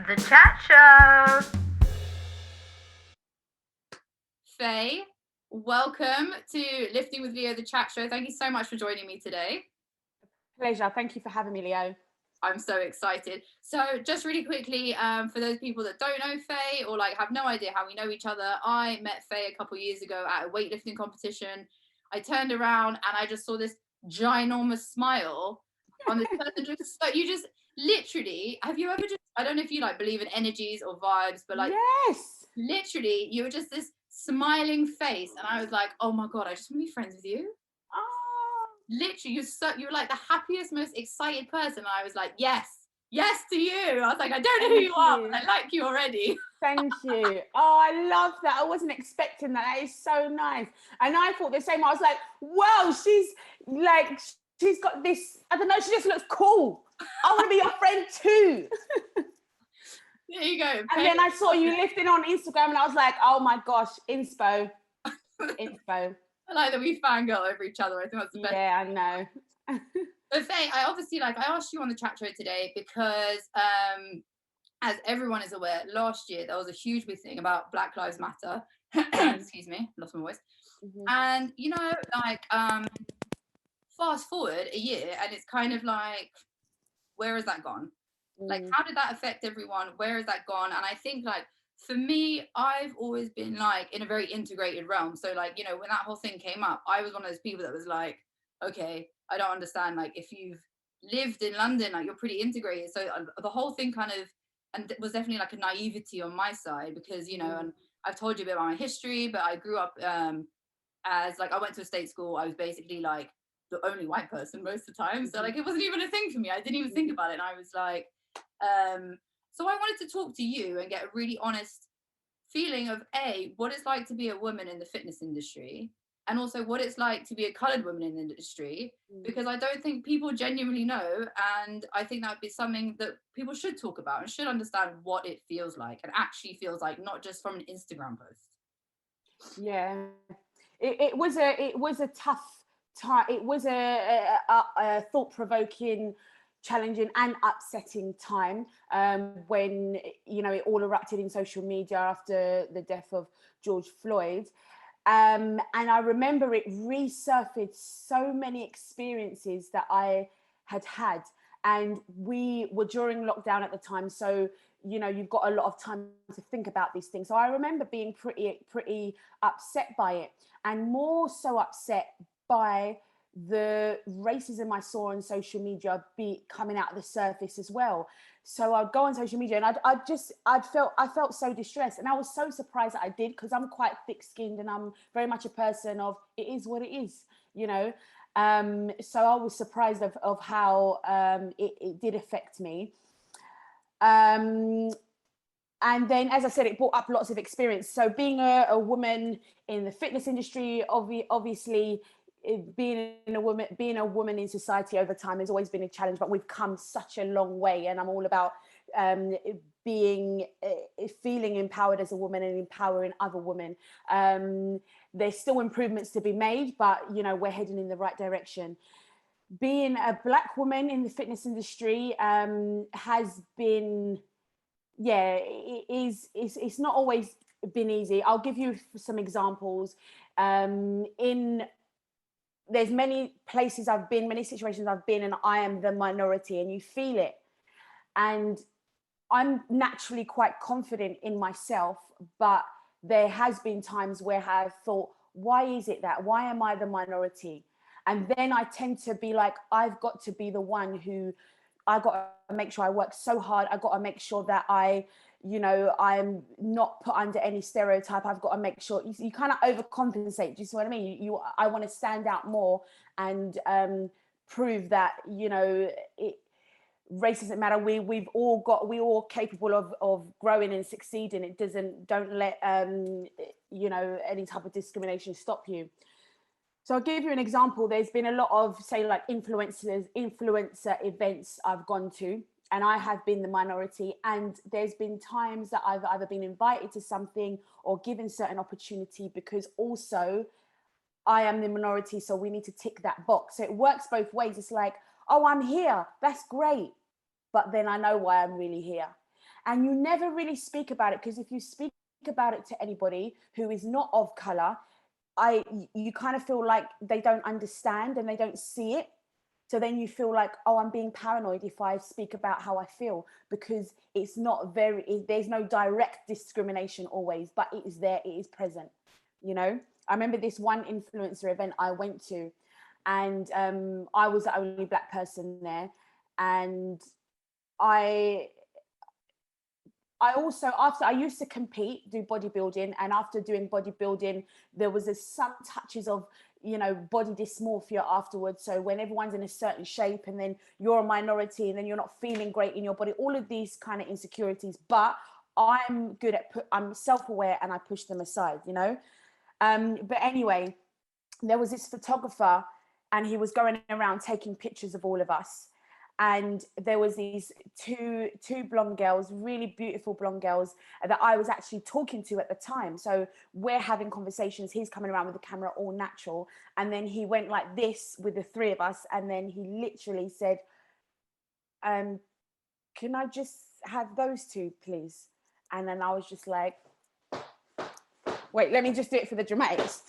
The Chat Show. Faye, welcome to Lifting with Leo, the chat show. Thank you so much for joining me today. Pleasure. Thank you for having me, Leo. I'm so excited. So just really quickly, for those people that don't know Faye or like have no idea how we know each other, I met Faye a couple years ago at a weightlifting competition. I turned around and I just saw this ginormous smile on this person. Just like, you just literally, have you ever just, I don't know if you like believe in energies or vibes, but like yes, literally you were just this smiling face and I was like, oh my God, I just want to be friends with you. oh, Literally, you're like the happiest, most excited person. And I was like, yes to you. I was like, I don't know who you are, but I like you already. thank you. Oh, I love that. I wasn't expecting that. That is so nice. And I thought the same. I was like, wow, she's got this, I don't know, she just looks cool. I want to be your friend too. There you go. And then I saw you lifting on Instagram and I was like, oh my gosh, inspo. I like that we fangirl over each other. I think that's the best. Yeah, I know. But Faye, I obviously I asked you on the chat show today because as everyone is aware, last year there was a huge big thing about Black Lives Matter. Excuse me, lost my voice. Mm-hmm. And you know, fast forward a year and it's kind of like, where has that gone? Like, how did that affect everyone? Where has that gone? And I think like for me, I've always been like in a very integrated realm. So like, you know, when that whole thing came up, I was one of those people that was like, okay, I don't understand. Like if you've lived in London, like you're pretty integrated. So the whole thing kind of, and it was definitely like a naivety on my side because, you know, and I've told you a bit about my history, but I grew up as like, I went to a state school. I was basically like the only white person most of the time. So like, it wasn't even a thing for me. I didn't even think about it. And I was like, so I wanted to talk to you and get a really honest feeling of what it's like to be a woman in the fitness industry and also what it's like to be a coloured woman in the industry, because I don't think people genuinely know, and I think that would be something that people should talk about and should understand what it feels like and actually feels like, not just from an Instagram post. Yeah, it was a tough time. It was a thought-provoking, challenging and upsetting time when, you know, it all erupted in social media after the death of George Floyd. And I remember it resurfaced so many experiences that I had. And we were during lockdown at the time. So, you know, you've got a lot of time to think about these things. So I remember being pretty upset by it, and more so upset by the racism I saw on social media be coming out of the surface as well. So I'd go on social media and I felt so distressed, and I was so surprised that I did, because I'm quite thick-skinned and I'm very much a person of it is what it is, you know. So I was surprised of how it did affect me. And then, as I said, it brought up lots of experience. So being a woman in the fitness industry, obviously, being a woman in society over time has always been a challenge, but we've come such a long way, and I'm all about feeling empowered as a woman and empowering other women. There's still improvements to be made, but you know, we're heading in the right direction. Being a Black woman in the fitness industry has been, it's not always been easy. I'll give you some examples. There's many places I've been, many situations I've been, and I am the minority, and you feel it. And I'm naturally quite confident in myself, but there has been times where I've thought, why is it that? Why am I the minority? And then I tend to be like, I've got to be the one who, I got to make sure I work so hard. I got to make sure that I'm not put under any stereotype. I've got to make sure you kind of overcompensate. Do you see what I mean? I want to stand out more and prove that, you know, race doesn't matter. We all capable of growing and succeeding. Don't let you know, any type of discrimination stop you. So I'll give you an example. There's been a lot of, say, like influencer events I've gone to, and I have been the minority. And there's been times that I've either been invited to something or given certain opportunity because also I am the minority, so we need to tick that box. So it works both ways. It's like, oh, I'm here, that's great, but then I know why I'm really here. and you never really speak about it, because if you speak about it to anybody who is not of color, you kind of feel like they don't understand and they don't see it. So then you feel like, oh, I'm being paranoid if I speak about how I feel, because it's not there's no direct discrimination always, but it is there, it is present, you know. I remember this one influencer event I went to, and I was the only black person there, and I also, after I used to compete, do bodybuilding, and after doing bodybuilding, there was some touches of, you know, body dysmorphia afterwards. So when everyone's in a certain shape and then you're a minority and then you're not feeling great in your body, all of these kind of insecurities. But I'm I'm self-aware and I push them aside, you know. But anyway, there was this photographer and he was going around taking pictures of all of us, and there was these two blonde girls, really beautiful blonde girls, that I was actually talking to at the time. So we're having conversations, he's coming around with the camera all natural, and then he went like this with the three of us, and then he literally said, can I just have those two, please? And then I was just like, wait, let me just do it for the dramatics.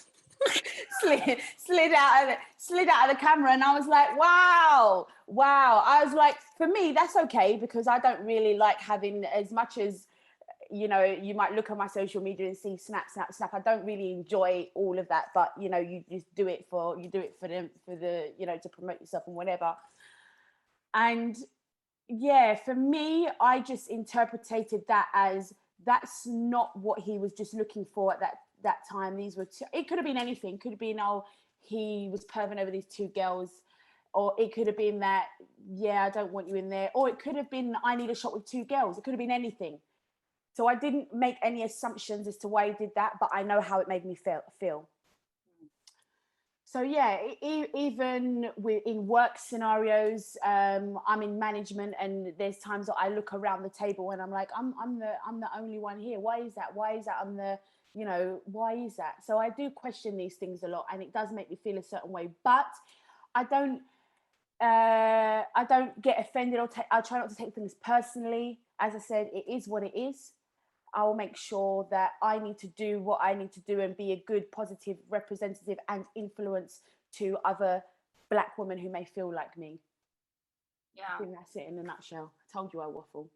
slid out of the camera, and I was like, wow. I was like, for me, that's okay, because I don't really like having, as much as, you know, you might look at my social media and see snap. I don't really enjoy all of that, but you know, you just do it for them, for the, you know, to promote yourself and whatever. And yeah, for me, I just interpreted that as, that's not what he was just looking for at that time. These were it could have been anything. It could have been, oh, he was perving over these two girls, or it could have been that, yeah, I don't want you in there, or it could have been, I need a shot with two girls. It could have been anything. So I didn't make any assumptions as to why he did that, but I know how it made me feel. So yeah, even in work scenarios, I'm in management, and there's times that I look around the table and I'm like, I'm the only one here. Why is that? I'm the, you know, why is that? So I do question these things a lot, and it does make me feel a certain way. But I don't get offended, or I try not to take things personally. As I said, it is what it is. I will make sure that I need to do what I need to do and be a good, positive representative and influence to other black women who may feel like me. Yeah, I think that's it in a nutshell. I told you I waffle.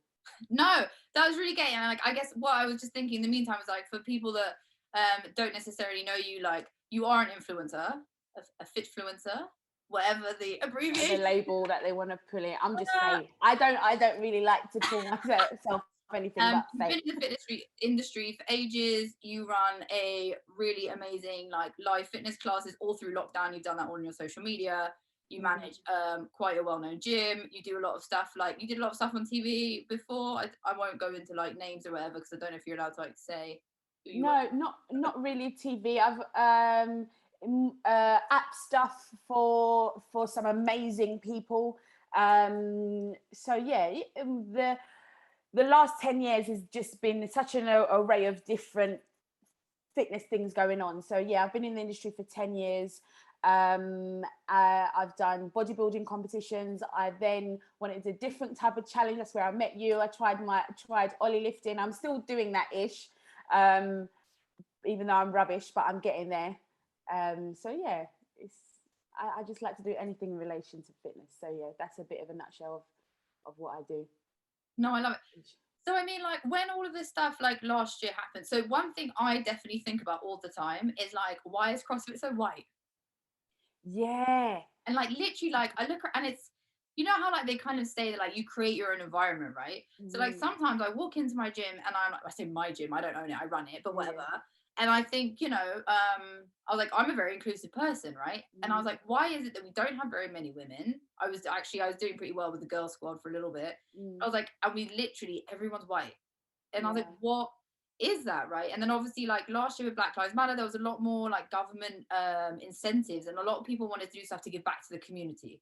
No, that was really gay. And like, I guess what I was just thinking in the meantime was like, for people that don't necessarily know you, like, you are an influencer, a fitfluencer, whatever the abbreviation, the label that they want to pull in. I'm just Faye. I don't really like to call myself anything but You've been in the fitness industry for ages. You run a really amazing like live fitness classes all through lockdown. You've done that all on your social media. You manage quite a well-known gym. You do a lot of stuff, like you did a lot of stuff on TV before. I won't go into like names or whatever, because I don't know if you're allowed to like say who you were. Not really TV. I've app stuff for some amazing people. So yeah, the last 10 years has just been such an array of different fitness things going on. So yeah, I've been in the industry for 10 years. I've done bodybuilding competitions. I then went into a different type of challenge. That's where I met you. I tried ollie lifting. I'm still doing that ish, even though I'm rubbish, but I'm getting there. So yeah, I just like to do anything in relation to fitness. So yeah, that's a bit of a nutshell of what I do. No, I love it. So I mean, like, when all of this stuff like last year happened, so one thing I definitely think about all the time is like, why is CrossFit so white? Yeah. And like literally, like, I look and it's, you know how like they kind of say that like you create your own environment, right? So like sometimes I walk into my gym and I'm like, I say my gym, I don't own it, I run it, but whatever. And I think, you know, I was like, I'm a very inclusive person, right? And I was like, why is it that we don't have very many women? I was doing pretty well with the girl squad for a little bit. I was like, and we literally, everyone's white. And I was like, what is that, right? And then obviously, like last year with Black Lives Matter, there was a lot more like government incentives, and a lot of people wanted to do stuff to give back to the community.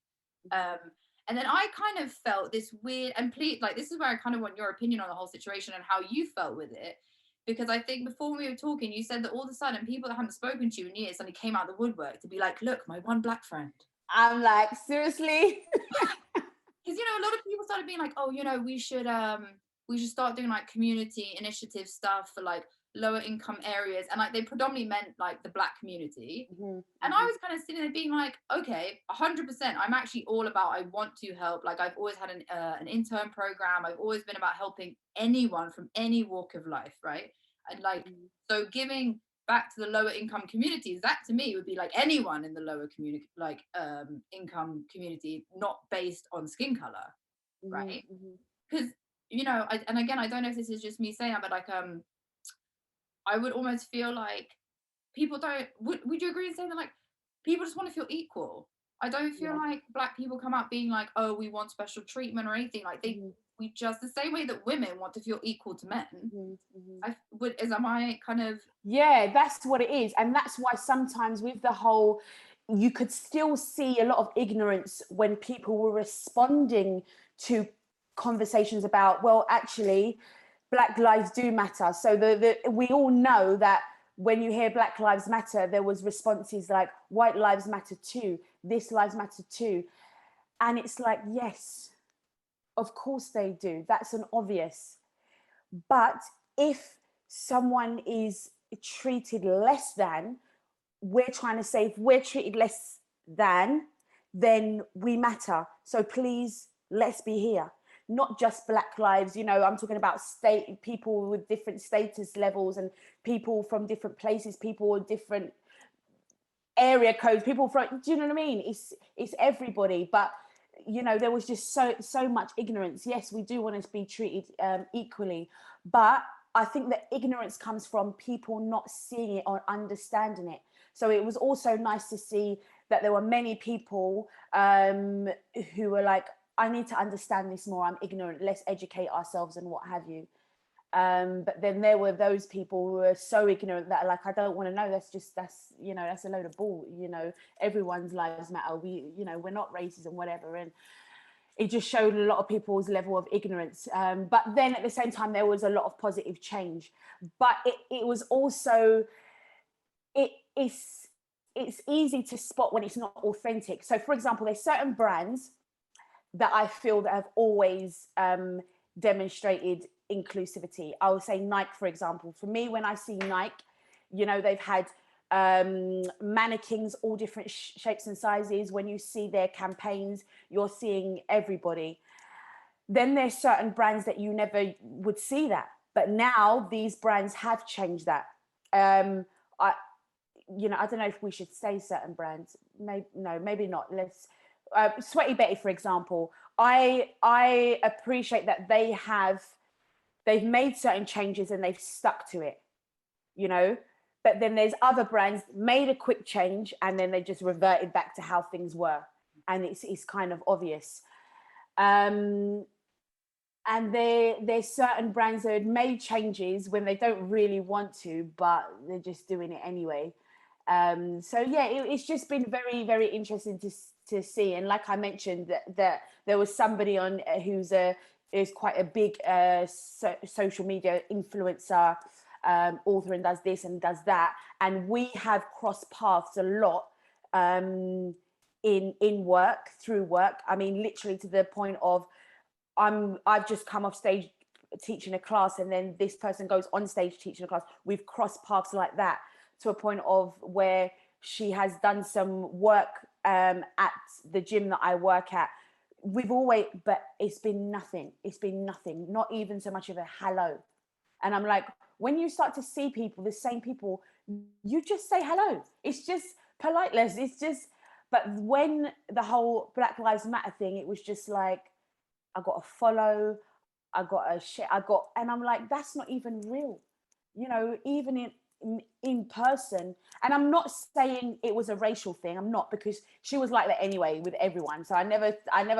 And then I kind of felt this weird, and please, like, this is where I kind of want your opinion on the whole situation and how you felt with it. Because I think before we were talking, you said that all of a sudden people that haven't spoken to you in years suddenly came out of the woodwork to be like, look, my one black friend. I'm like, seriously? Because, you know, a lot of people started being like, oh, you know, we should we should start doing like community initiative stuff for like lower income areas, and like they predominantly meant like the Black community. And I was kind of sitting there being like, okay, 100%, I'm actually all about, I want to help. Like I've always had an intern program. I've always been about helping anyone from any walk of life, right? And like, so giving back to the lower income communities, that to me would be like anyone in the lower community, like income community, not based on skin color, right? Because, you know, and again, I don't know if this is just me saying that, but like, I would almost feel like people don't, would you agree in saying that like people just want to feel equal? I don't feel like Black people come out being like, oh, we want special treatment or anything. Like we just, the same way that women want to feel equal to men. Am I kind of, yeah, that's what it is. And that's why sometimes with the whole, you could still see a lot of ignorance when people were responding to conversations about, well, actually, Black lives do matter. So we all know that when you hear Black Lives Matter, there was responses like white lives matter too, this lives matter too. And it's like, yes, of course they do. That's an obvious. But if someone is treated less than, we're trying to say if we're treated less than, then we matter. So please, let's be here. Not just Black lives, you know, I'm talking about state people with different status levels and people from different places, people with different area codes, people from, do you know what I mean? It's everybody. But you know, there was just so much ignorance. Yes, we do want to be treated equally, but I think that ignorance comes from people not seeing it or understanding it. So it was also nice to see that there were many people who were like, I need to understand this more, I'm ignorant, let's educate ourselves and what have you. But then there were those people who were so ignorant that like, I don't want to know, that's you know, that's a load of bull, you know, everyone's lives matter, we, you know, we're not racist and whatever. And it just showed a lot of people's level of ignorance. But then at the same time, there was a lot of positive change. But it was also, it's easy to spot when it's not authentic. So for example, there's certain brands that I feel that have always demonstrated inclusivity. I would say Nike, for example. For me, when I see Nike, you know, they've had mannequins, all different shapes and sizes. When you see their campaigns, you're seeing everybody. Then there's certain brands that you never would see that. But now these brands have changed that. You know, I don't know if we should say certain brands. Maybe not. Let's Sweaty Betty, for example. I appreciate that they've made certain changes and they've stuck to it, you know. But then there's other brands made a quick change and then they just reverted back to how things were, and it's kind of obvious. And there's certain brands that had made changes when they don't really want to, but they're just doing it anyway. So yeah, it's just been very, very interesting to see. And like I mentioned, that there was somebody on who's is quite a big social media influencer, author, and does this and does that. And we have crossed paths a lot in work, through work. I mean, literally to the point of I've just come off stage teaching a class, and then this person goes on stage teaching a class. We've crossed paths like that, to a point of where she has done some work at the gym that I work at. We've always, but it's been nothing. It's been nothing, not even so much of a hello. And I'm like, when you start to see people, the same people, you just say hello. It's just politeness. It's just, but when the whole Black Lives Matter thing, it was just like, I got a follow, I got a shit, and I'm like, that's not even real. You know, even in person. And I'm not saying it was a racial thing. I'm not, because she was like that anyway with everyone. So I never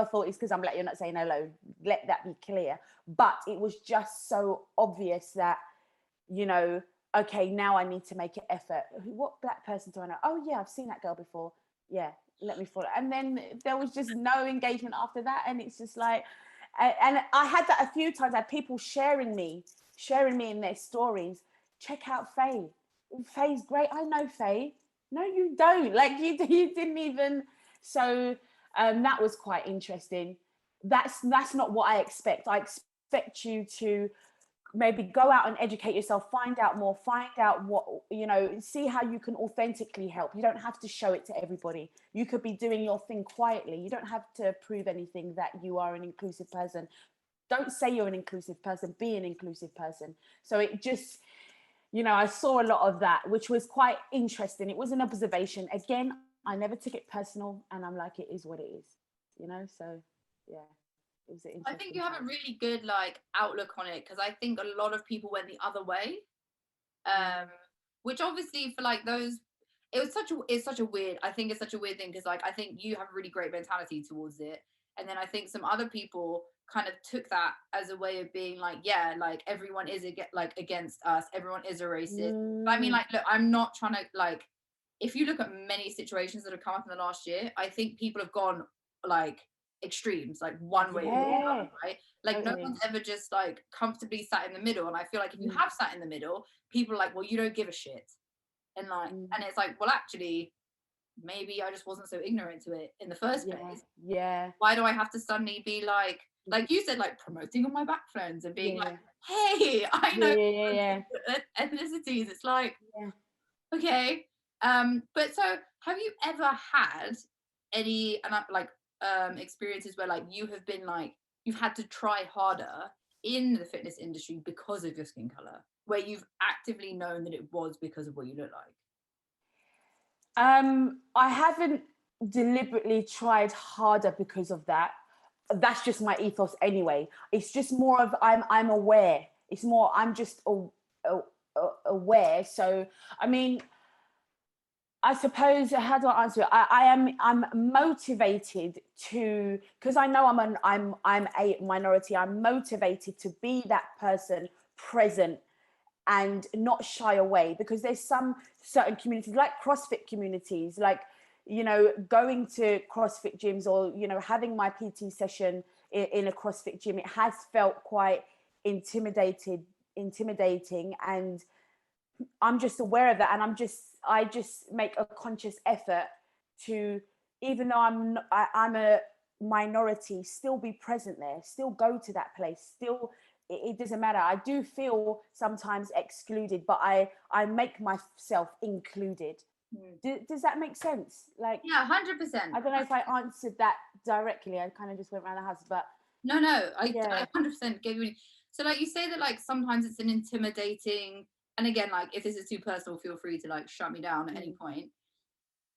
thought it's because I'm like, you're not saying hello. Let that be clear. But it was just so obvious that, you know, okay, now I need to make an effort. What Black person do I know? Oh yeah, I've seen that girl before. Yeah, let me follow. And then there was just no engagement after that. And it's just like, and I had that a few times. I had people sharing me in their stories. Check out Faye. Faye's great. I know Faye. No, you don't. Like you didn't even. So that was quite interesting. That's not what I expect. I affect you to maybe go out and educate yourself, find out more, find out what, see how you can authentically help. You don't have to show it to everybody. You could be doing your thing quietly. You don't have to prove anything that you are an inclusive person. Don't say you're an inclusive person, be an inclusive person. So it just, I saw a lot of that, which was quite interesting. It was an observation. Again, I never took it personal, and I'm like, it is what it is, so yeah. It was an I think you interesting have a really good like outlook on it, because I think a lot of people went the other way, which obviously for like those, it's such a weird, I think it's such a weird thing, because like I think you have a really great mentality towards it, and then I think some other people kind of took that as a way of being like, yeah, like everyone is against us, everyone is a racist. But I mean, like, look, I'm not trying to like, if you look at many situations that have come up in the last year, I think people have gone like extremes, like one way or the other, right? Like no one's ever just like comfortably sat in the middle. And I feel like if you have sat in the middle, people are like, well, you don't give a shit. And like, and it's like, well, actually, maybe I just wasn't so ignorant to it in the first place. Yeah. Why do I have to suddenly be like you said, like promoting on my back friends and being like, hey, I know ethnicities. It's like, okay. But so have you ever had any experiences where like you have been like, you've had to try harder in the fitness industry because of your skin color, where you've actively known that it was because of what you look like? I haven't deliberately tried harder because of that. That's just my ethos anyway. It's just more of I'm aware. It's more I'm just aware. So I mean, I suppose, how do I answer it? I'm motivated to, because I know I'm a minority. I'm motivated to be that person present and not shy away, because there's some certain communities like CrossFit communities, like, going to CrossFit gyms, or, having my PT session in a CrossFit gym, it has felt quite intimidating, and I'm just aware of that, and I just make a conscious effort to, even though I'm a minority, still be present there, still go to that place, still, it doesn't matter. I do feel sometimes excluded, but I make myself included. Does that make sense? Like, yeah, 100%. I don't know if I answered that directly. I kind of just went around the house, but no, I 100% get you. So like you say that like sometimes it's an intimidating, and again, like if this is too personal, feel free to like shut me down at any point.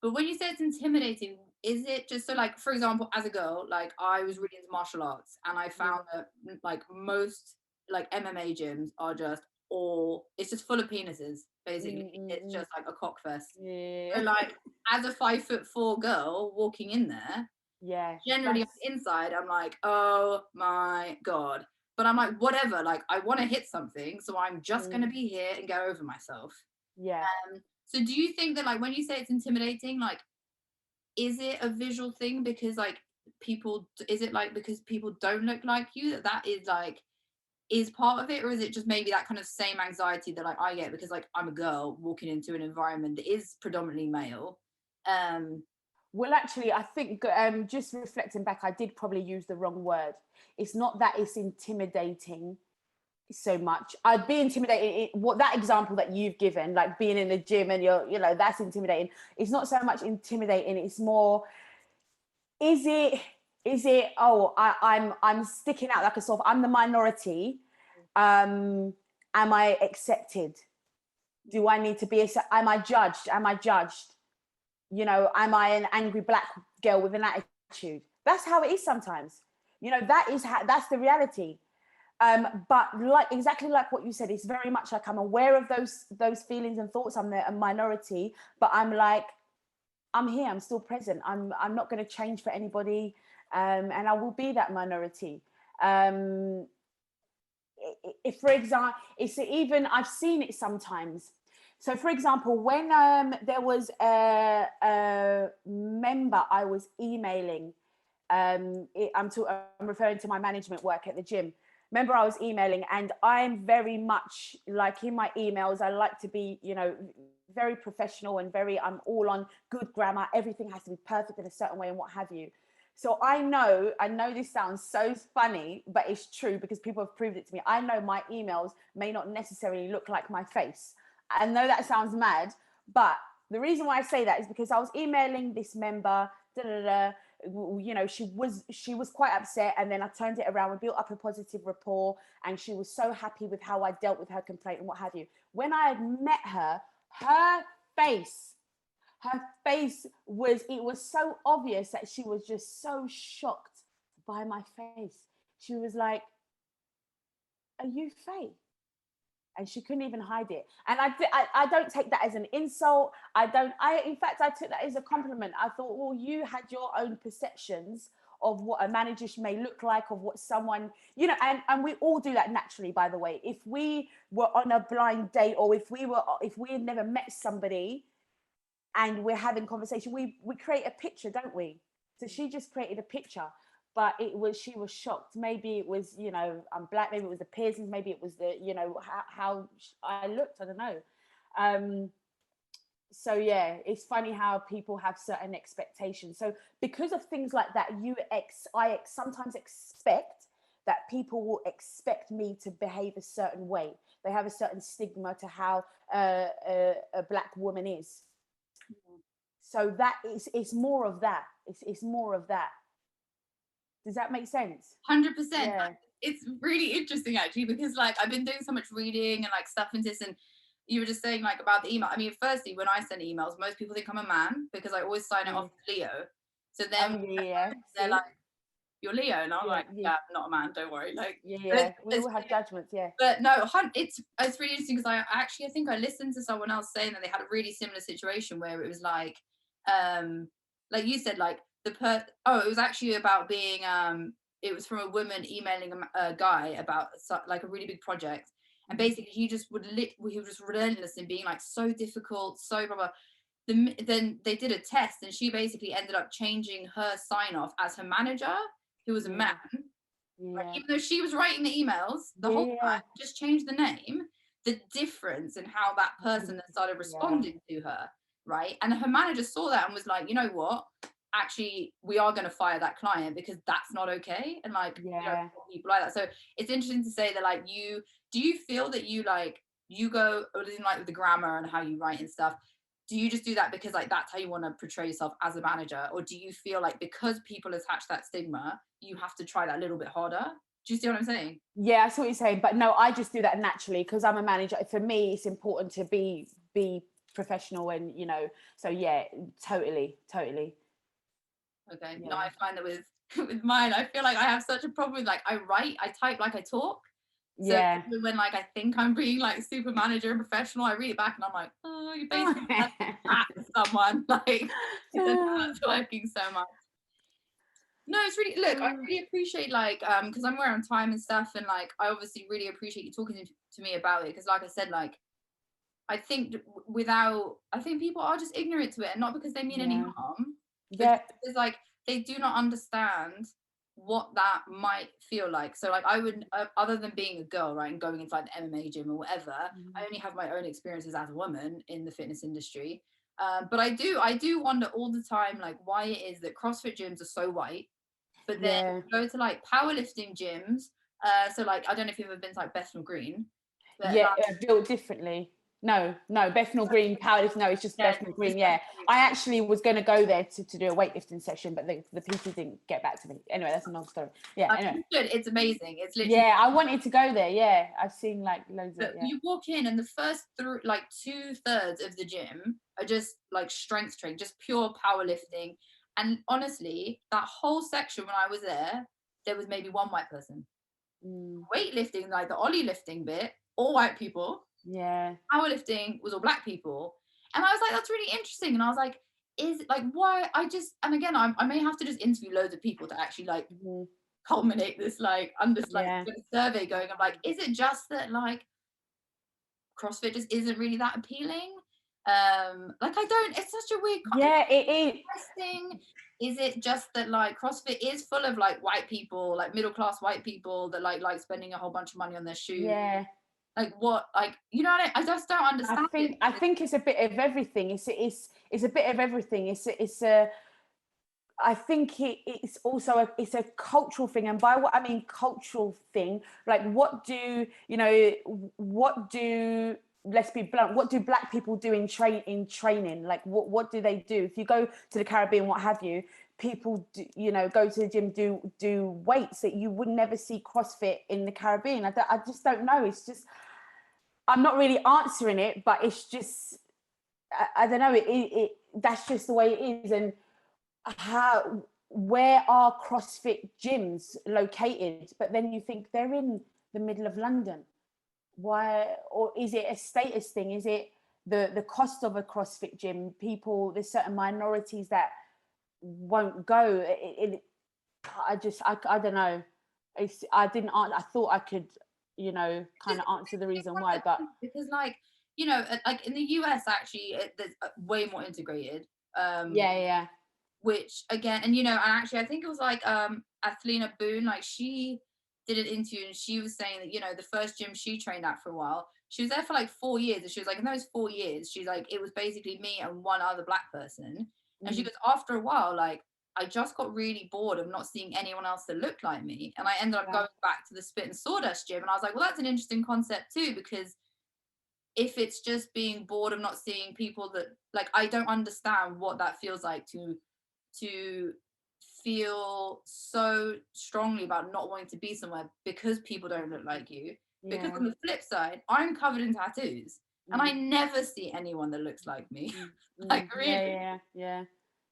But when you say it's intimidating, is it just so like, for example, as a girl, like I was really into martial arts, and I found that like most like MMA gyms are just it's just full of penises, basically. It's just like a cock fest. So like as a 5'4" girl walking in there, generally on the inside, I'm like, oh my God. But I'm like, whatever, like I want to hit something, so I'm just going to be here and go over myself. So do you think that like when you say it's intimidating, like is it a visual thing, because like is it like because people don't look like you, that is like is part of it, or is it just maybe that kind of same anxiety that like I get because like I'm a girl walking into an environment that is predominantly male? Well, actually, I think just reflecting back, I did probably use the wrong word. It's not that it's intimidating so much. I'd be intimidated. What that example that you've given, like being in the gym and that's intimidating. It's not so much intimidating. It's more, is it? Oh, I'm sticking out like a sore. I'm the minority. Am I accepted? Do I need to be? Am I judged? Am I judged? Am I an angry black girl with an attitude? That's how it is sometimes. That's the reality. But exactly like what you said, it's very much like I'm aware of those feelings and thoughts. I'm a minority, but I'm like, I'm here. I'm still present. I'm not going to change for anybody, and I will be that minority. If, for example, it's even I've seen it sometimes. So, for example, when there was a member I was emailing, I'm referring to my management work at the gym. Remember, I was emailing, and I'm very much like in my emails, I like to be, very professional and I'm all on good grammar. Everything has to be perfect in a certain way and what have you. So I know this sounds so funny, but it's true because people have proved it to me. I know my emails may not necessarily look like my face. I know that sounds mad, but the reason why I say that is because I was emailing this member, da, da, da, you know, she was quite upset, and then I turned it around. We built up a positive rapport, and she was so happy with how I dealt with her complaint and what have you. When I had met her, her face her face was, it was so obvious that she was just so shocked by my face. She was like, are you Faye? And she couldn't even hide it. And I don't take that as an insult. In fact, I took that as a compliment. I thought, well, you had your own perceptions of what a manager may look like, of what someone, you know, and we all do that naturally, by the way. If we were on a blind date, or if we had never met somebody, and we're having conversation, we create a picture, don't we? So she just created a picture, but she was shocked. Maybe it was, you know, I'm black, maybe it was the piercings, maybe it was the, you know, how I looked, I don't know. So yeah, it's funny how people have certain expectations. So because of things like that, I sometimes expect that people will expect me to behave a certain way. They have a certain stigma to how a black woman is. So that is, it's more of that. It's more of that. Does that make sense? 100%. Yeah. It's really interesting actually, because like I've been doing so much reading and like stuff into this, and you were just saying like about the email. I mean, firstly, when I send emails, most people think I'm a man because I always sign it off as Leo. So then they're like, you're Leo, and I'm like, yeah, I'm not a man, don't worry. Like, yeah, we all have judgments, yeah. But no, it's really interesting because I think I listened to someone else saying that they had a really similar situation where it was like you said, like it was actually about being it was from a woman emailing a guy about like a really big project, and basically he was just relentless in being like so difficult, so blah blah. Then they did a test, and she basically ended up changing her sign off as her manager, who was a man. Like, even though she was writing the emails the whole time, just changed the name, the difference in how that person then started responding to her, right? And her manager saw that and was like, you know what? Actually, we are going to fire that client because that's not okay. And like, you know, people like that. So it's interesting to say that, like, do you feel that you go in like with the grammar and how you write and stuff? Do you just do that because like that's how you want to portray yourself as a manager, or do you feel like because people attach that stigma, you have to try that a little bit harder? Do you see what I'm saying? Yeah, I see what you're saying, but no, I just do that naturally because I'm a manager. For me, it's important to be professional, and you know, so yeah, totally. Okay. Yeah. No, I find that with mine, I feel like I have such a problem with like I type like I talk. So when like I think I'm being like super manager and professional, I read it back and I'm like, oh, you basically at someone, like it's working so much. No, it's really, look, I really appreciate like because I'm aware on time and stuff, and like I obviously really appreciate you talking to me about it, because like I said, like I think people are just ignorant to it, and not because they mean any harm. Because like they do not understand what that might feel like. So like I would, other than being a girl, right, and going into like the MMA gym or whatever, I only have my own experiences as a woman in the fitness industry. But I do wonder all the time, like why it is that CrossFit gyms are so white, but then go to like powerlifting gyms. So like I don't know if you've ever been to like Bethnal Green. But built differently. No, Bethnal Green powerlifting. No, it's just Bethnal Green. Yeah, I actually was going to go there to do a weightlifting session, but the PT didn't get back to me. Anyway, that's another story. Yeah, anyway. It's amazing. It's literally. Yeah, I wanted to go there. Yeah, I've seen like loads of. You walk in, and the first 2/3 of the gym are just like strength training, just pure powerlifting. And honestly, that whole section when I was there was maybe one white person. Weightlifting, like the Ollie lifting bit, all white people. Yeah. Powerlifting was all black people. And I was like, that's really interesting. And I was like, is like why and again, I may have to just interview loads of people to actually like culminate this like survey going. I'm like, is it just that like CrossFit just isn't really that appealing? Like it's such a weird it is interesting. Is it just that like CrossFit is full of like white people, like middle class white people that like spending a whole bunch of money on their shoes? Like what, like, you know what I just don't understand. I think it's a bit of everything. It's a bit of everything. It's a I think it's also it's a cultural thing, and by what I mean cultural thing, like what do you know? What do, let's be blunt, what do black people do in training? Like what do they do? If you go to the Caribbean, what have you? People do, go to the gym, do weights that you would never see CrossFit in the Caribbean. I just don't know. It's just, I'm not really answering it, but it's just I don't know. That's just the way it is, and where are CrossFit gyms located? But then you think they're in the middle of London. Why? Or is it a status thing? Is it the cost of a CrossFit gym? People, there's certain minorities that won't go. I don't know. I didn't. I thought I could, kind of answer the reason why, but because like like in the US actually there's way more integrated. Yeah. Which again, and and actually I think it was like Athlena Boone, like she did an interview and she was saying that the first gym she trained at for a while, she was there for like 4 years, and she was like, in those 4 years she's like, it was basically me and one other black person. And she goes, after a while, like I just got really bored of not seeing anyone else that looked like me, and I ended up going back to the Spit and Sawdust gym. And I was like, well, that's an interesting concept too, because if it's just being bored of not seeing people that, like, I don't understand what that feels like to feel so strongly about not wanting to be somewhere because people don't look like you. Because on the flip side, I'm covered in tattoos and I never see anyone that looks like me. Like, really. Yeah.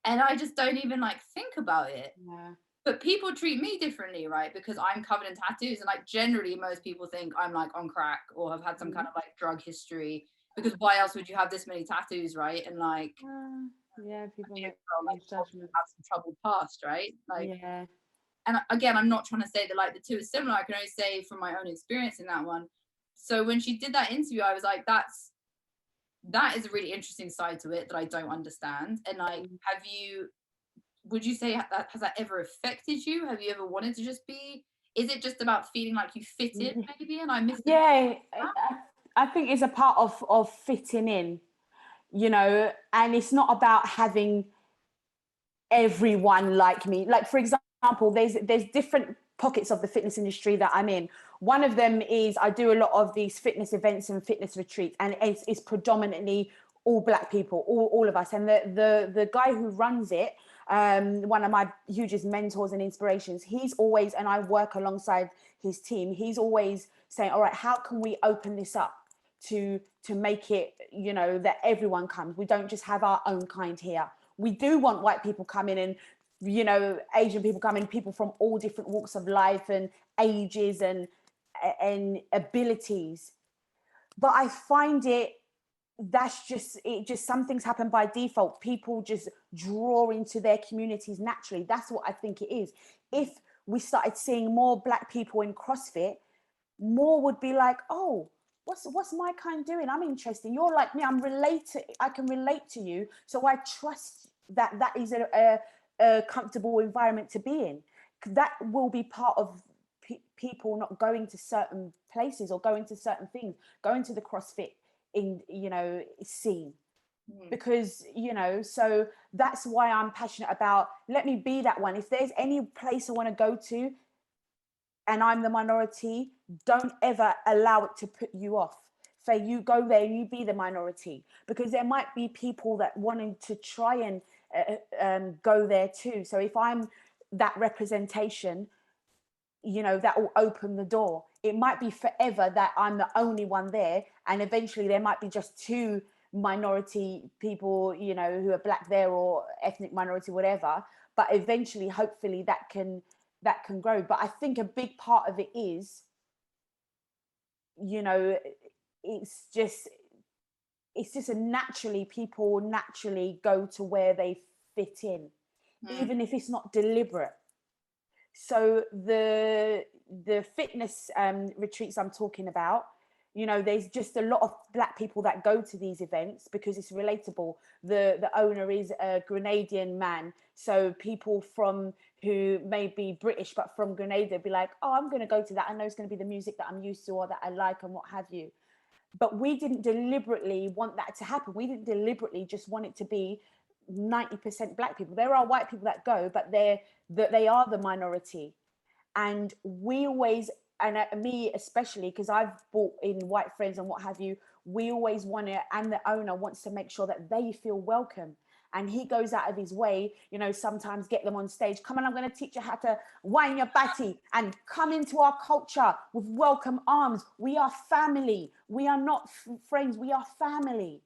And I just don't even like think about it. Yeah. But people treat me differently, right? Because I'm covered in tattoos, and like generally most people think I'm like on crack or have had some kind of like drug history, because why else would you have this many tattoos, right? And like people make have some troubled past, right? Like, yeah. And again, I'm not trying to say that like the two are similar. I can only say from my own experience in that one. So when she did that interview, I was like, that is a really interesting side to it that I don't understand. And like, would you say that has that ever affected you? Have you ever wanted to just be? Is it just about feeling like you fit in, maybe? And I missed it. Yeah, I think it's a part of fitting in, and it's not about having everyone like me. Like, for example, there's different pockets of the fitness industry that I'm in. One of them is I do a lot of these fitness events and fitness retreats, and it's predominantly all black people, all of us. And the guy who runs it, one of my hugest mentors and inspirations, he's always, and I work alongside his team, he's always saying, all right, how can we open this up to make it, that everyone comes? We don't just have our own kind here. We do want white people coming and, Asian people coming, people from all different walks of life and ages and abilities. But I find that's just some things happen by default. People just draw into their communities naturally. That's what I think it is. If we started seeing more black people in CrossFit, more would be like, oh, what's my kind doing? I'm interested. You're like me. I can relate to you. So I trust that is a comfortable environment to be in. That will be part of people not going to certain places or going to certain things, going to the CrossFit scene, because so that's why I'm passionate about, let me be that one. If there's any place I want to go to and I'm the minority, don't ever allow it to put you off. Faye, you go there and you be the minority, because there might be people that wanting to try and go there too. So if I'm that representation, that will open the door. It might be forever that I'm the only one there, and eventually there might be just two minority people, who are black there, or ethnic minority, whatever. But eventually, hopefully, that can grow. But I think a big part of it is, it's just people naturally go to where they fit in, even if it's not deliberate. So the fitness retreats I'm talking about, there's just a lot of black people that go to these events because it's relatable. The owner is a Grenadian man, so people from who may be British but from Grenada be like, oh, I'm going to go to that. I know it's going to be the music that I'm used to or that I like and what have you. But we didn't deliberately want that to happen. We didn't deliberately just want it to be 90% black people. There are white people that go, but they are the minority. And we always, and me especially, because I've brought in white friends and what have you, we always want to, and the owner wants to make sure that they feel welcome. And he goes out of his way, you know, sometimes get them on stage. Come on, I'm going to teach you how to wind your batty and come into our culture with welcome arms. We are family. We are not friends. We are family.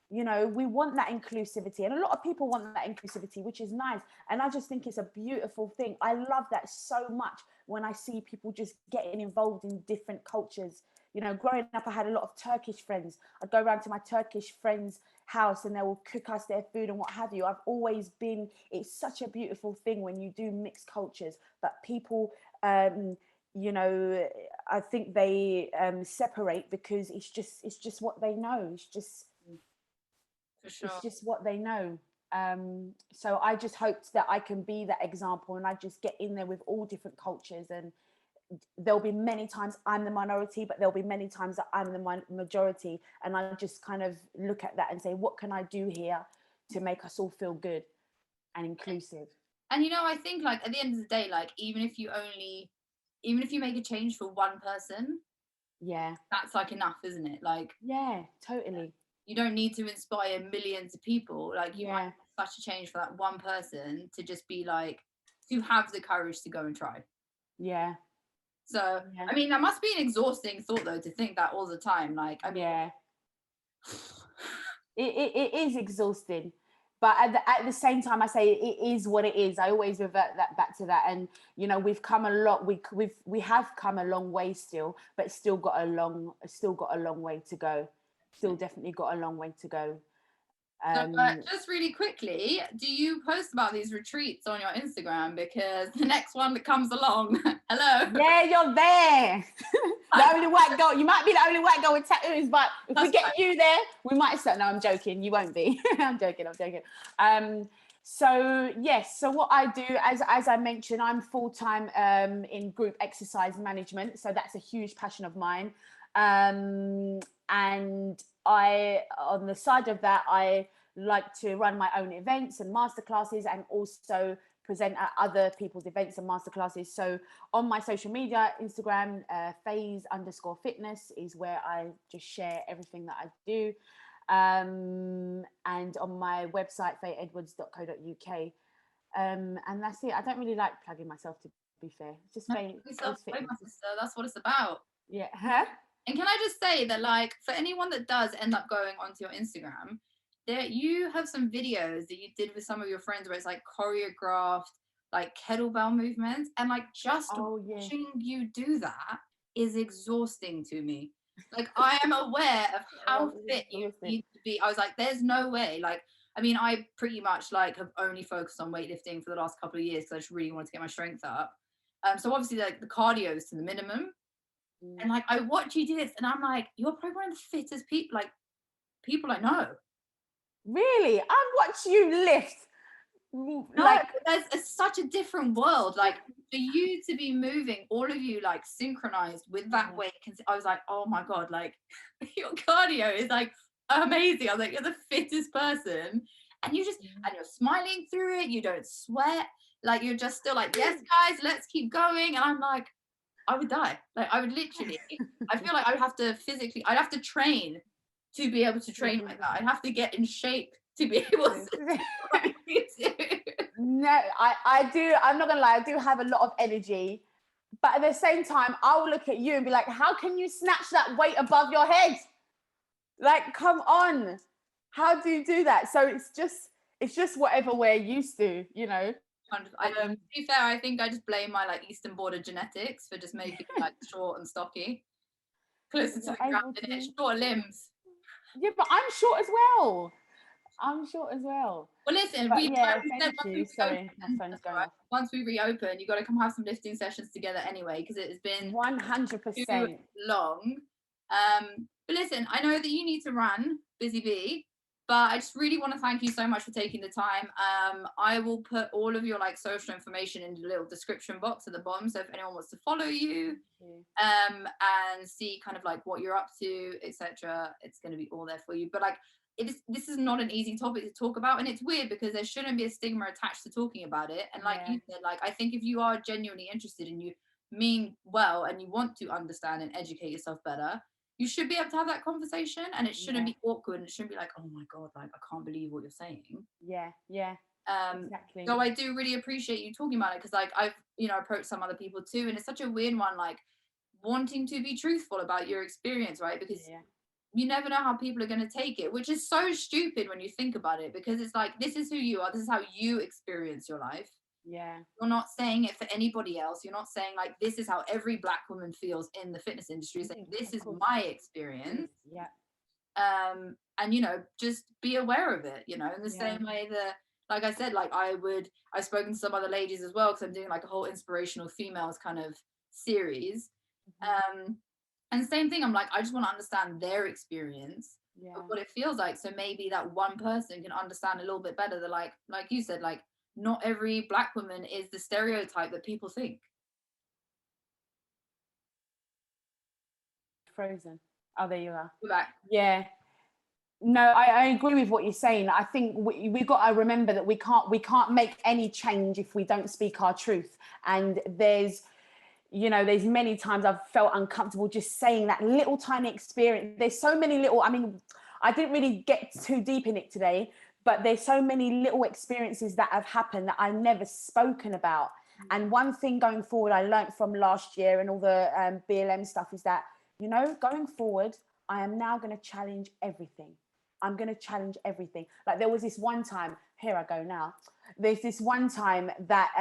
You know, we want that inclusivity, and a lot of people want that inclusivity, which is nice. And I just think it's a beautiful thing. I love that so much when I see people just getting involved in different cultures. You know, growing up, I had a lot of Turkish friends. I'd go around to my Turkish friends' house and they will cook us their food and what have you. I've always been, it's such a beautiful thing when you do mixed cultures, but people, you know, I think they separate because it's just what they know. For sure. It's just what they know. So I just hoped that I can be that example, and I just get in there with all different cultures. And there'll be many times I'm the minority, but there'll be many times that I'm the majority. And I just kind of look at that and say, what can I do here to make us all feel good and inclusive? And you know, I think like at the end of the day, like even if you make a change for one person, yeah, that's like enough, isn't it? Like, yeah, totally. you don't need to inspire millions of people. Like, you might Yeah, have such a change for that one person to just be like, to have the courage to go and try. yeah, So, yeah, I mean, that must be an exhausting thought though, to think that all the time. Like, I mean, yeah. It is exhausting, but at the same time, I say it is what it is. I always revert that back to that. And you know, we've come a lot. We have come a long way still, but still got a long way to go. Still definitely got a long way to go. so just really quickly, do you post about these retreats on your Instagram? Because the next one that comes along, hello. Yeah, you're there. The only white girl. You might be the only white girl with tattoos, but if we get you there, we might start. No, I'm joking. You won't be. I'm joking. So yes. So what I do, as I mentioned, I'm full-time in group exercise management. So that's a huge passion of mine. And I, on the side of that, I like to run my own events and masterclasses, and also present at other people's events and masterclasses. So on my social media, Instagram, Faye's_fitness is where I just share everything that I do. And on my website, fayeedwards.co.uk. And that's it. I don't really like plugging myself, to be fair. It's just Faye. My sister, that's what it's about. Yeah. Huh? And can I just say that, like, for anyone that does end up going onto your Instagram, there you have some videos that you did with some of your friends where it's like choreographed, like kettlebell movements, and like just watching you do that is exhausting to me. Like, I am aware of how fit you need to be. I was like, there's no way. Like, I mean, I pretty much like have only focused on weightlifting for the last couple of years because I just really wanted to get my strength up. So obviously, like, the cardio is to the minimum. And like, I watch you do this and I'm like, you're probably one of the fittest people I know. Really? I watch you lift. No, like, there's such a different world. Like, for you to be moving, all of you like synchronized with that weight, I was like, oh my God, like your cardio is like amazing. I was like, you're the fittest person. And you just, and you're smiling through it. You don't sweat. Like, you're just still like, yes, guys, let's keep going. And I'm like, I would die. Like, I would literally, I feel like I would have to physically, I'd have to train to be able to train like that. I'd have to get in shape to be able to. No, I do. I'm not gonna lie. I do have a lot of energy, but at the same time, I will look at you and be like, "How can you snatch that weight above your head? Like, come on, how do you do that?" So it's just whatever we're used to, you know. To be fair, I think I just blame my like Eastern border genetics for just making me like short and stocky, closer to the ground than it. Short limbs. Yeah, but I'm short as well. Well, listen, once we reopen, you got to come have some lifting sessions together anyway, because it has been 100% too long. But listen, I know that you need to run, busy bee, but I just really want to thank you so much for taking the time. I will put all of your like social information in the little description box at the bottom, so if anyone wants to follow you, and see kind of like what you're up to, etc., it's going to be all there for you. But like, this is not an easy topic to talk about, and it's weird because there shouldn't be a stigma attached to talking about it. And like you said, like I think if you are genuinely interested and you mean well and you want to understand and educate yourself better, you should be able to have that conversation, and it shouldn't be awkward, and it shouldn't be like, oh my god, like I can't believe what you're saying. Exactly. So I do really appreciate you talking about it, because like I've approached some other people too, and it's such a weird one, like wanting to be truthful about your experience, right? Because you never know how people are going to take it, which is so stupid when you think about it, because it's like, this is who you are, this is how you experience your life. You're not saying it for anybody else. You're not saying like, this is how every Black woman feels in the fitness industry. It's like, this is my experience. And just be aware of it, in the same way that, like I said, like I've spoken to some other ladies as well, because I'm doing like a whole inspirational females kind of series. And same thing, I'm like, I just want to understand their experience of what it feels like, so maybe that one person can understand a little bit better that like you said, like not every Black woman is the stereotype that people think. Frozen. Oh, there you are. You're back. Yeah. No, I agree with what you're saying. I think we've got to remember that we can't make any change if we don't speak our truth. And there's many times I've felt uncomfortable just saying that little tiny experience. There's so many little, I mean, I didn't really get too deep in it today, but there's so many little experiences that have happened that I've never spoken about. And one thing going forward I learned from last year and all the BLM stuff is that, going forward, I am now going to challenge everything. I'm going to challenge everything. Like there was this one time, here I go now. There's this one time that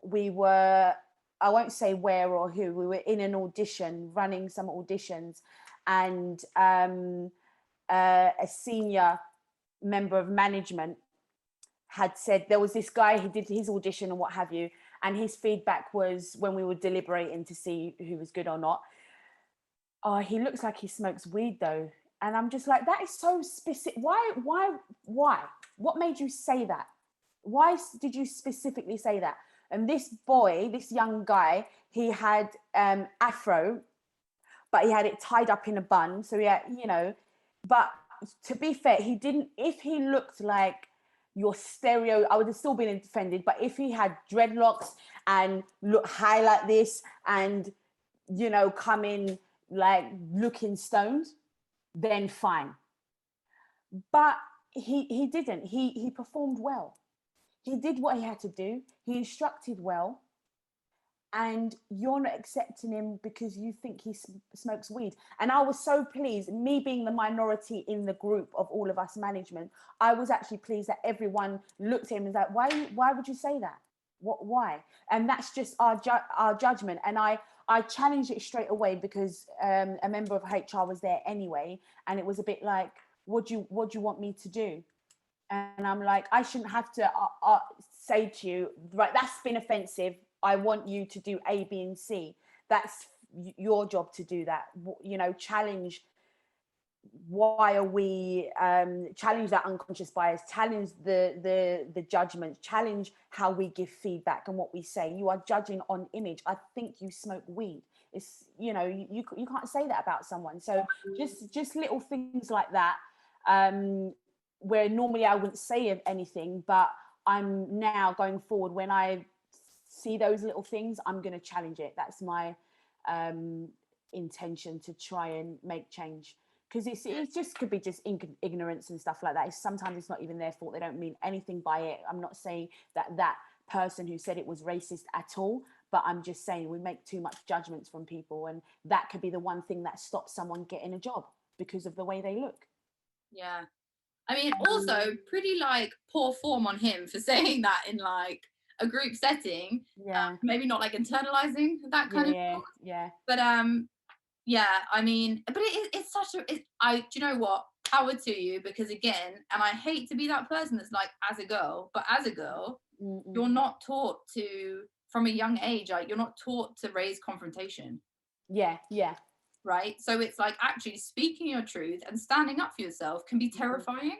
we were, I won't say where or who, we were in an audition, running some auditions, and a senior member of management had said, there was this guy who did his audition and what have you, and his feedback was, when we were deliberating to see who was good or not, oh, he looks like he smokes weed though. And I'm just like, that is so specific. Why? What made you say that? Why did you specifically say that? And this boy, this young guy, he had afro, but he had it tied up in a bun. So yeah, but to be fair, he didn't, if he looked like your stereo, I would have still been offended. But if he had dreadlocks and look high like this and, come in like looking stoned, then fine. But he didn't. He performed well. He did what he had to do. He instructed well. And you're not accepting him because you think he smokes weed. And I was so pleased, me being the minority in the group of all of us management, I was actually pleased that everyone looked at him and was like, why would you say that? Why? And that's just our judgment. And I challenged it straight away because a member of HR was there anyway. And it was a bit like, what do you want me to do? And I'm like, I shouldn't have to say to you, right, that's been offensive. I want you to do A, B, and C. That's your job to do that. Challenge. Why are we challenge that unconscious bias? Challenge the judgment. Challenge how we give feedback and what we say. You are judging on image. I think you smoke weed. It's you can't say that about someone. So just little things like that. Where normally I wouldn't say anything, but I'm now going forward, when I see those little things, I'm going to challenge it. That's my intention, to try and make change, because it just could be just ignorance and stuff like that. Sometimes it's not even their fault. They don't mean anything by it. I'm not saying that person who said it was racist at all, but I'm just saying we make too much judgments from people, and that could be the one thing that stops someone getting a job because of the way they look. Yeah. I mean, also pretty like poor form on him for saying that in like a group setting. Maybe not like internalizing that kind of thought. But yeah, I mean, but it's such a, do you know what? Power to you, because again, and I hate to be that person that's like, as a girl, you're not taught to, from a young age, like you're not taught to raise confrontation. Right? So it's like, actually speaking your truth and standing up for yourself can be terrifying.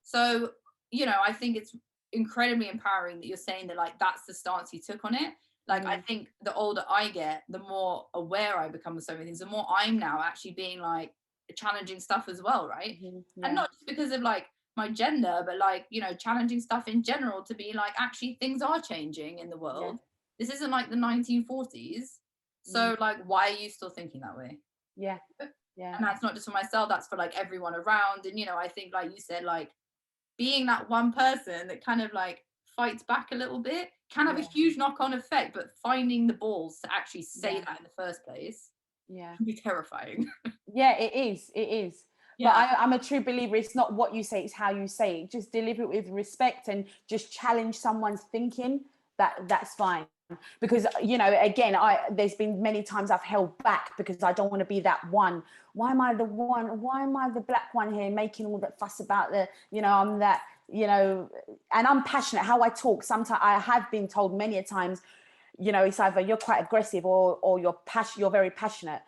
So, I think it's incredibly empowering that you're saying that, like, that's the stance you took on it. Like, I think the older I get, the more aware I become of so many things, the more I'm now actually being like, challenging stuff as well, right? Yeah. And not just because of like my gender, but like, you know, challenging stuff in general, to be like, actually things are changing in the world. This isn't like the 1940s. So like, why are you still thinking that way? Yeah. And that's not just for myself, that's for like everyone around. And, you know, I think, like you said, like being that one person that kind of like fights back a little bit can have a huge knock-on effect, but finding the balls to actually say that in the first place can be terrifying. Yeah, it is. But I'm a true believer, it's not what you say, it's how you say it. Just deliver it with respect and just challenge someone's thinking. That's fine. Because, you know, again, there's been many times I've held back because I don't want to be that one. Why am I the one? Why am I the black one here making all that fuss about the, you know, I'm that, you know, and I'm passionate. How I talk, sometimes I have been told many a times, you know, it's either you're quite aggressive or you're very passionate.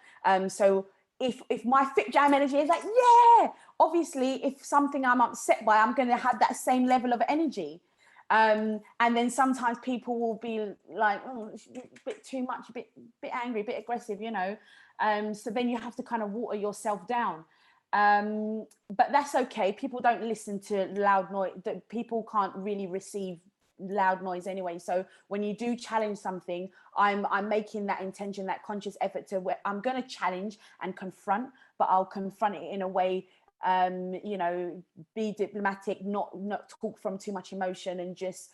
So if my fit jam energy is like, yeah, obviously if something I'm upset by, I'm going to have that same level of energy. And then sometimes people will be like, oh, it's a bit too much, a bit angry, a bit aggressive, you know. So then you have to kind of water yourself down. But that's okay. People don't listen to loud noise. People can't really receive loud noise anyway. So when you do challenge something, I'm making that intention, that conscious effort to where I'm going to challenge and confront, but I'll confront it in a way, you know, be diplomatic, not talk from too much emotion, and just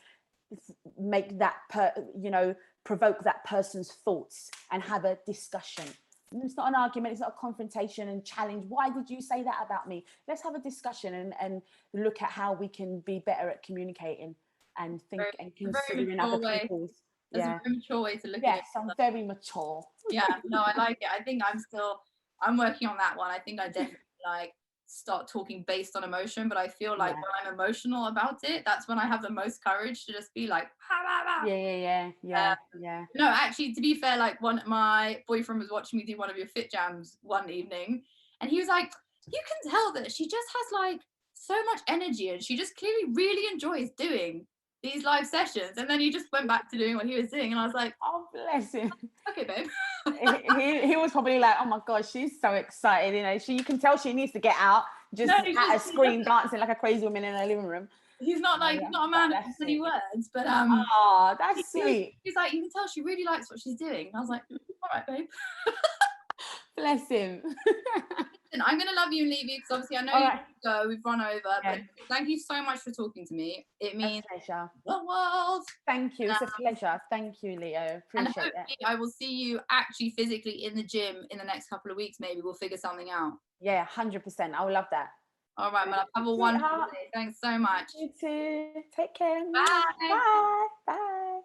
make that provoke that person's thoughts and have a discussion. It's not an argument, it's not a confrontation and challenge. Why did you say that about me? Let's have a discussion and look at how we can be better at communicating and think and considering other people's. That's a very mature way to look at it. Yes, I'm very mature. Yeah, no, I like it. I think I'm working on that one. I think I definitely like start talking based on emotion, but I feel like when I'm emotional about it, that's when I have the most courage to just be like, Yeah. No, actually, to be fair, like my boyfriend was watching me do one of your fit jams one evening, and he was like, you can tell that she just has like so much energy and she just clearly really enjoys doing these live sessions. And then he just went back to doing what he was doing, and I was like, oh, bless him. Okay, babe. he was probably like, oh my god, she's so excited, you know, you can tell she needs to get out, just at a screen dancing like a crazy woman in her living room. He's not like he's not a man of many words, but oh, that's sweet. He's like, you can tell she really likes what she's doing. And I was like, all right, babe. Bless him. Listen, I'm gonna love you and leave you because obviously I know you have to go. We've run over, but thank you so much for talking to me. It means a pleasure. The world. Thank you. It's a pleasure. Thank you, Leo. Appreciate it. And I will see you actually physically in the gym in the next couple of weeks. Maybe we'll figure something out. Yeah, 100%. I would love that. All right, man. Have a wonderful day. Thanks so much. You too. Take care. Bye. Bye. Bye.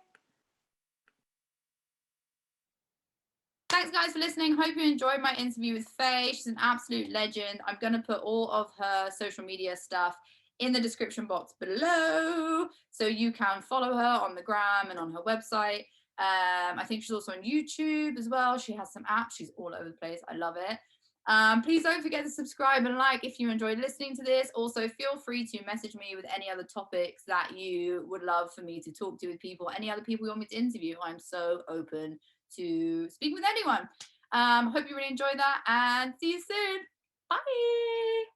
Thanks, guys, for listening. Hope you enjoyed my interview with Faye. She's an absolute legend. I'm going to put all of her social media stuff in the description box below, so you can follow her on the gram and on her website. I think she's also on YouTube as well. She has some apps. She's all over the place. I love it. Please don't forget to subscribe and like if you enjoyed listening to this. Also, feel free to message me with any other topics that you would love for me to talk to with people, any other people you want me to interview. I'm so open to speak with anyone. Hope you really enjoyed that, and see you soon. Bye.